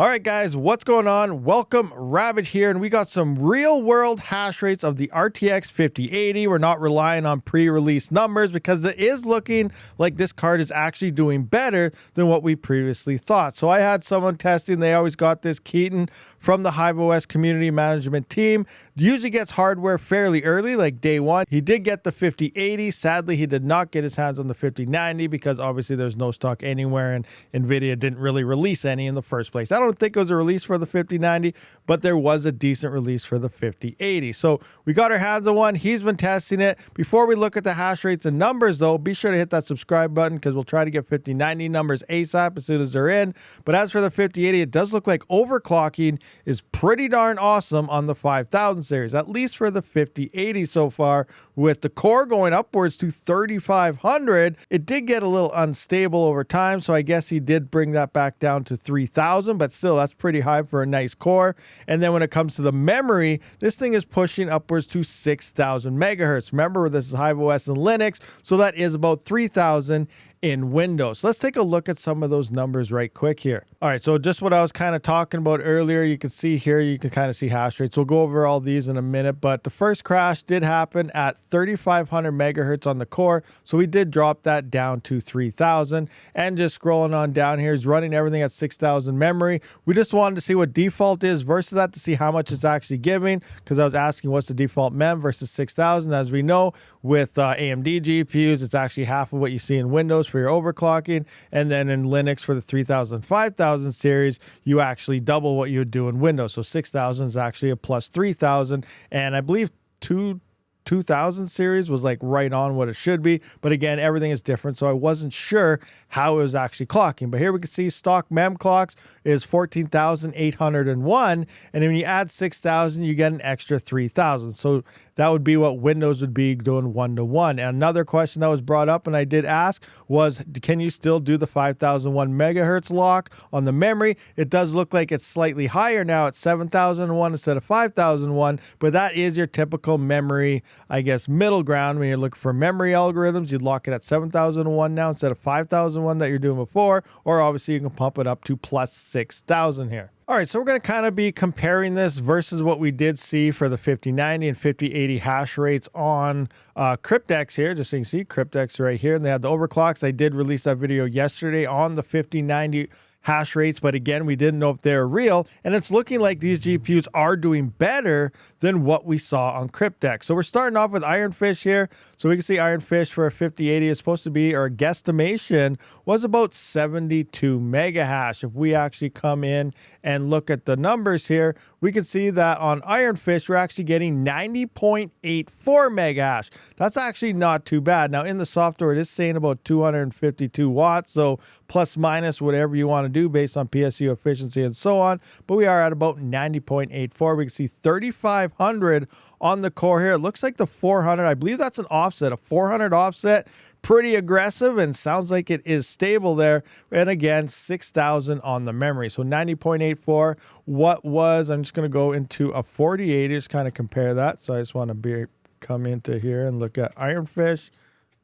All right, guys, what's going on? Welcome, Rabid here, and we got some real-world hash rates of the RTX 5080. We're not relying on pre-release numbers because it is looking like this card is actually doing better than what we previously thought. So I had someone testing. They always got this Keaton from the HiveOS community management team. Usually gets hardware fairly early, like day one. He did get the 5080. Sadly, he did not get his hands on the 5090 because obviously there's no stock anywhere, and NVIDIA didn't really release any in the first place. I don't think it was a release for the 5090, but there was a decent release for the 5080. So we got our hands on one. He's been testing it. Before we look at the hash rates and numbers, though, be sure to hit that subscribe button because we'll try to get 5090 numbers ASAP as soon as they're in. But as for the 5080, it does look like overclocking is pretty darn awesome on the 5000 series, at least for the 5080 so far, with the core going upwards to 3500. It did get a little unstable over time, so I guess he did bring that back down to 3000, but still that's pretty high for a nice core. And then when it comes to the memory, this thing is pushing upwards to 6000 megahertz. Remember, this is HiveOS and Linux, so that is about 3000 in Windows. Let's take a look at some of those numbers right quick here. All right, so just what I was kind of talking about earlier, you can see here, you can kind of see hash rates. We'll go over all these in a minute, but the first crash did happen at 3500 megahertz on the core, so we did drop that down to 3000. And just scrolling on down here, is running everything at 6000 memory. We just wanted to see what default is versus that to see how much it's actually giving, because I was asking what's the default mem versus 6000. As we know, with AMD GPUs, it's actually half of what you see in Windows for your overclocking, and then in Linux for the 3000 5000 series, you actually double what you would do in Windows. So 6000 is actually a plus 3000, and I believe 2000 series was like right on what it should be, but again, everything is different, so I wasn't sure how it was actually clocking. But here we can see stock mem clocks is 14,801, and then when you add 6000, you get an extra 3000. So that would be what Windows would be doing 1-to-1. And another question that was brought up, and I did ask, was can you still do the 5001 megahertz lock on the memory? It does look like it's slightly higher now at 7001 instead of 5001, but that is your typical memory, I guess, middle ground. When you're looking for memory algorithms, you'd lock it at 7001 now instead of 5001 that you're doing before, or obviously you can pump it up to plus 6000 here. All right, so we're going to kind of be comparing this versus what we did see for the 5090 and 5080 hash rates on Cryptex here. Just so you can see Cryptex right here, and they had the overclocks. I did release that video yesterday on the 5090 hash rates, but again, we didn't know if they're real, and it's looking like these GPUs are doing better than what we saw on Cryptex. So we're starting off with Ironfish here. So we can see Ironfish for a 5080 is supposed to be, or guesstimation was about 72 mega hash. If we actually come in and look at the numbers here, we can see that on Ironfish, we're actually getting 90.84 mega hash. That's actually not too bad. Now in the software, it is saying about 252 watts, so plus minus whatever you want to do based on PSU efficiency and so on, but we are at about 90.84. We can see 3500 on the core here. It looks like the 400, I believe that's an offset, a 400 offset, pretty aggressive, and sounds like it is stable there. And again, 6000 on the memory, so 90.84. What was, I'm just going to go into a 4080, just kind of compare that. So I just want to come into here and look at Ironfish.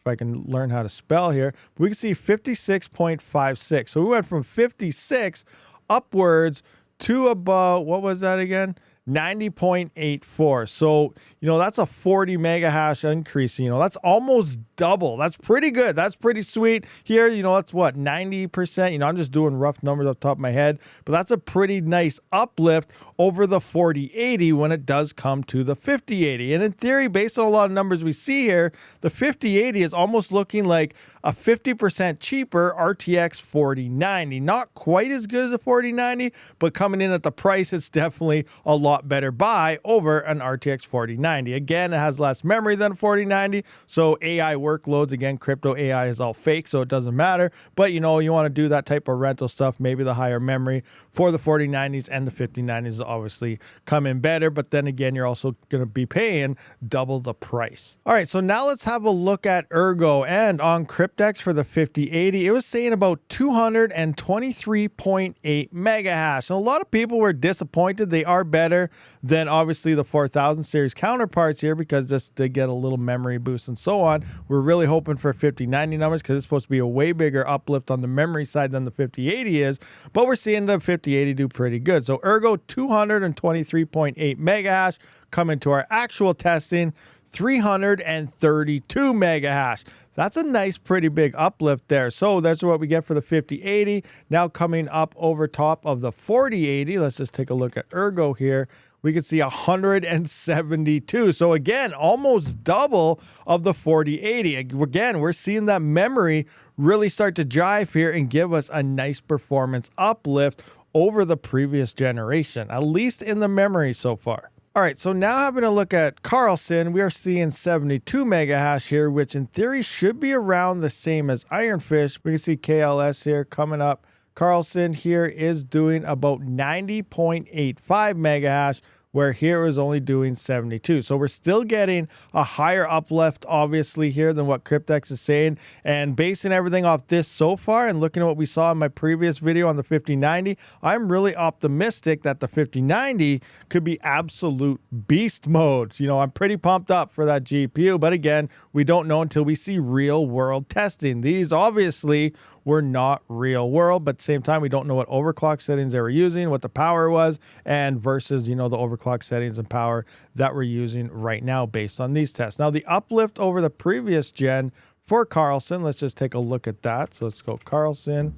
If I can learn how to spell here, we can see 56.56. So we went from 56 upwards to about, what was that again? 90.84. So, you know, that's a 40 mega hash increase. You know, that's almost double. That's pretty good. That's pretty sweet. Here, you know, that's what, 90%. You know, I'm just doing rough numbers off the top of my head, but that's a pretty nice uplift over the 4080 when it does come to the 5080. And in theory, based on a lot of numbers we see here, the 5080 is almost looking like a 50% cheaper RTX 4090. Not quite as good as a 4090, but coming in at the price, it's definitely a lot better buy over an RTX 4090. Again, it has less memory than 4090, so AI workloads, again, crypto AI is all fake, so it doesn't matter. But you know, you want to do that type of rental stuff, maybe the higher memory for the 4090s, and the 5090s obviously come in better, but then again, you're also going to be paying double the price. All right, so now let's have a look at Ergo, and on Cryptex for the 5080, it was saying about 223.8 mega hash. And a lot of people were disappointed. They are better better than obviously the 4000 series counterparts here, because this did get a little memory boost and so on. We're really hoping for 5090 numbers because it's supposed to be a way bigger uplift on the memory side than the 5080 is, but we're seeing the 5080 do pretty good. So ergo 223.8 mega hash coming to our actual testing, 332 mega hash. That's a nice, pretty big uplift there. So that's what we get for the 5080. Now coming up over top of the 4080, let's just take a look at ergo here. We can see 172. So again, almost double of the 4080. Again, we're seeing that memory really start to jive here and give us a nice performance uplift over the previous generation, at least in the memory so far. All right, so now having a look at Carlson, we are seeing 72 mega hash here, which in theory should be around the same as Ironfish. We can see KLS here coming up. Carlson here is doing about 90.85 mega hash, where here is only doing 72. So we're still getting a higher uplift, obviously, here than what Cryptex is saying. And basing everything off this so far and looking at what we saw in my previous video on the 5090, I'm really optimistic that the 5090 could be absolute beast mode. You know, I'm pretty pumped up for that GPU. But again, we don't know until we see real world testing. These obviously were not real world, but at the same time, we don't know what overclock settings they were using, what the power was, and versus, you know, the overclock settings and power that we're using right now based on these tests. Now, the uplift over the previous gen for Carlson, let's just take a look at that. So let's go Carlson,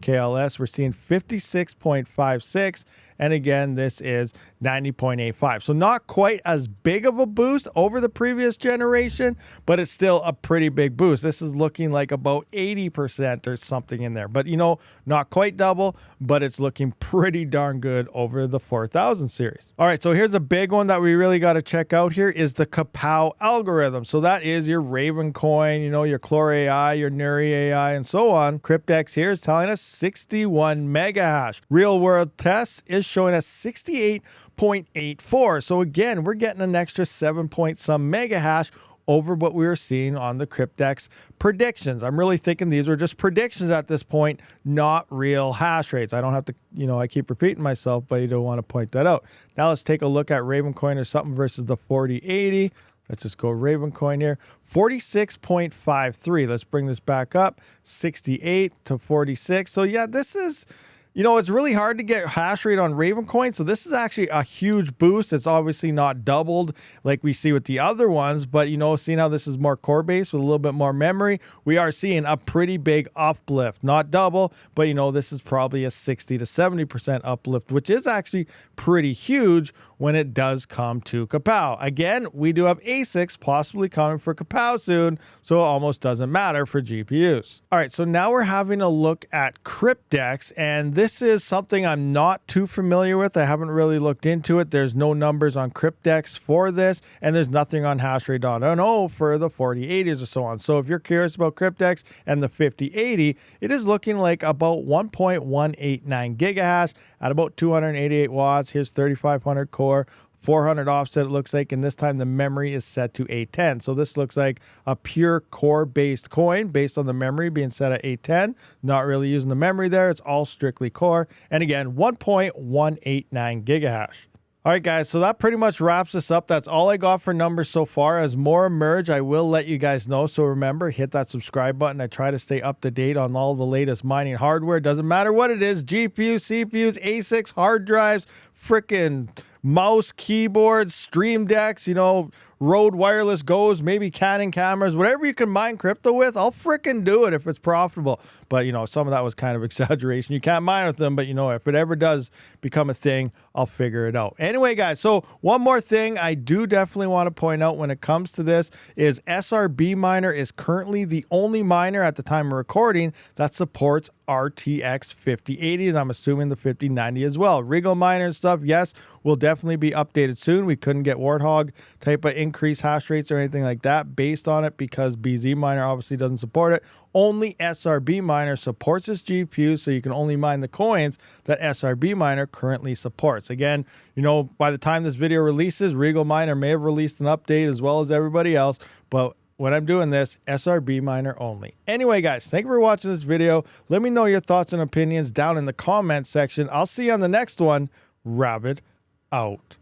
KLS, we're seeing 56.56, and again, this is 90.85. So not quite as big of a boost over the previous generation, but it's still a pretty big boost. This is looking like about 80% or something in there, but you know, not quite double, but it's looking pretty darn good over the 4000 series. All right, so here's a big one that we really got to check out here is the Kapow algorithm. So that is your Raven coin, you know, your Chlor AI, your Nuri AI, and so on. Cryptex here is telling us 61 mega hash. Real world tests is showing us 68.84. So again, we're getting an extra 7 point some mega hash over what we were seeing on the Cryptex predictions. I'm really thinking these were just predictions at this point, not real hash rates. I don't have to, you know, I keep repeating myself, but you don't want to point that out. Now let's take a look at Ravencoin or something versus the 4080. Let's just go Ravencoin here. 46.53. Let's bring this back up. 68 to 46. So yeah, this is, you know, it's really hard to get hash rate on Ravencoin. So this is actually a huge boost. It's obviously not doubled like we see with the other ones, but you know, seeing how this is more core based with a little bit more memory, we are seeing a pretty big uplift. Not double, but you know, this is probably a 60 to 70% uplift, which is actually pretty huge when it does come to Kapow. Again, we do have ASICs possibly coming for Kapow soon, so it almost doesn't matter for GPUs. All right, so now we're having a look at Cryptex, and this is something I'm not too familiar with. I haven't really looked into it. There's no numbers on Cryptex for this, and there's nothing on hashrate.no for the 4080s or so on. So if you're curious about Cryptex and the 5080, it is looking like about 1.189 gigahash at about 288 watts. Here's 3500 core. 400 offset, it looks like, and this time the memory is set to 810. So this looks like a pure core-based coin based on the memory being set at 810. Not really using the memory there. It's all strictly core. And again, 1.189 gigahash. All right, guys, so that pretty much wraps this up. That's all I got for numbers so far. As more emerge, I will let you guys know. So remember, hit that subscribe button. I try to stay up to date on all the latest mining hardware. Doesn't matter what it is, GPUs, CPUs, ASICs, hard drives, freaking mouse, keyboards, stream decks, you know, Rode wireless Goes, maybe Canon cameras, whatever you can mine crypto with, I'll freaking do it if it's profitable. But, you know, some of that was kind of exaggeration. You can't mine with them, but, you know, if it ever does become a thing, I'll figure it out. Anyway, guys, so one more thing I do definitely want to point out when it comes to this is SRB Miner is currently the only miner at the time of recording that supports RTX 5080s. I'm assuming the 5090 as well. Regal Miner and stuff, yes, will definitely be updated soon. We couldn't get Warthog type of increased hash rates or anything like that based on it because BZ Miner obviously doesn't support it. Only SRB Miner supports this GPU, so you can only mine the coins that SRB Miner currently supports. Again, you know, by the time this video releases, Regal Miner may have released an update as well as everybody else, but when I'm doing this, SRB Miner only. Anyway, guys, thank you for watching this video. Let me know your thoughts and opinions down in the comments section. I'll see you on the next one. Rabid out.